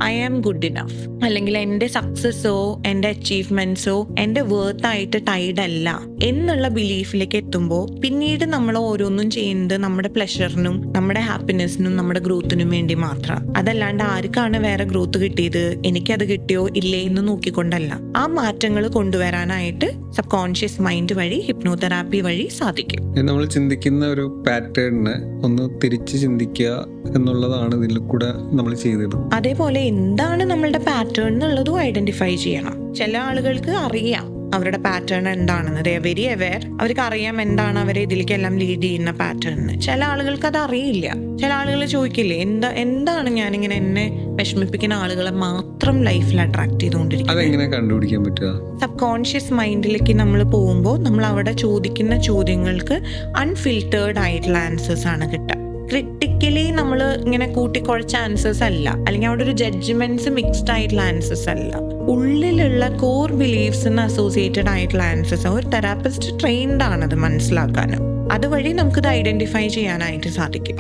I am good enough, അല്ലെങ്കിൽ എൻ്റെ സക്സസ്സോ എൻ്റെ അച്ചീവ്മെന്റ്സോ എൻ്റെ വേർത്തായിട്ട് ടൈഡ് അല്ല എന്നുള്ള ബിലീഫിലേക്ക് എത്തുമ്പോൾ പിന്നീട് നമ്മൾ ഓരോന്നും ചെയ്യുന്നത് നമ്മുടെ പ്ലഷറിനും നമ്മുടെ ഹാപ്പിനെസ്സിനും നമ്മുടെ ഗ്രോത്തിനും വേണ്ടി മാത്രം. അതല്ലാണ്ട് ആർക്കാണ് വേറെ ഗ്രോത്ത് കിട്ടിയത്, എനിക്കത് കിട്ടിയോ ഇല്ലേ എന്ന് നോക്കിക്കൊണ്ടല്ല. ആ മാറ്റങ്ങൾ കൊണ്ടുവരാനായിട്ട് സബ് കോൺഷ്യസ് മൈൻഡ് വഴി ഹിപ്നോതെറാപ്പി വഴി സാധിക്കും. നമ്മൾ ചിന്തിക്കുന്ന ഒരു പാറ്റേണിന് ഒന്ന് തിരിച്ച് ചിന്തിക്കുക എന്നുള്ളതാണ് ഇതിൽ കൂടെ നമ്മൾ ചെയ്തത്. അതേപോലെ എന്താണ് നമ്മളുടെ പാറ്റേൺ എന്നുള്ളതും ഐഡന്റിഫൈ ചെയ്യണം. ചില ആളുകൾക്ക് അറിയാം അവരുടെ പാറ്റേൺ എന്താണെന്ന്, ദേ ആർ വെരി അവെയർ, അവർക്ക് അറിയാം എന്താണ് അവരെ ഇതിലേക്കെല്ലാം ലീഡ് ചെയ്യുന്ന പാറ്റേൺ. ചില ആളുകൾക്ക് അത് അറിയില്ല. ചില ആളുകൾ ചോദിക്കില്ലേ, എന്താണ് ഞാനിങ്ങനെ എന്നെ വിഷമിപ്പിക്കുന്ന ആളുകളെ മാത്രം ലൈഫിൽ അട്രാക്ട് ചെയ്തുകൊണ്ടിരിക്കുന്നത്. അതെങ്ങനെ കണ്ടുപിടിക്കാൻ പറ്റുക? സബ് കോൺഷ്യസ് മൈൻഡിലേക്ക് നമ്മൾ പോകുമ്പോൾ നമ്മൾ അവിടെ ചോദിക്കുന്ന ചോദ്യങ്ങൾക്ക് അൺഫിൽറ്റേർഡ് ആയിട്ടുള്ള ആൻസേഴ്സ് ആണ് കിട്ടുക. ക്രിട്ടിക്കലി നമ്മൾ ഇങ്ങനെ കൂട്ടിക്കുഴച്ച ആൻസേഴ്സ് അല്ല, അല്ലെങ്കിൽ അവിടെ ഒരു ജഡ്ജ്മെന്റ്സ് മിക്സ്ഡ് ആയിട്ടുള്ള ആൻസേഴ്സ് അല്ല. ഉള്ളിലുള്ള കോർ ബിലീഫ്സിന് അസോസിയേറ്റഡ് ആയിട്ടുള്ള ആൻസേഴ്സ്. ഒരു തെറാപ്പിസ്റ്റ് ട്രെയിൻഡ് ആണത് മനസ്സിലാക്കാനും. അതുവഴി നമുക്കിത് ഐഡന്റിഫൈ ചെയ്യാനായിട്ട് സാധിക്കും.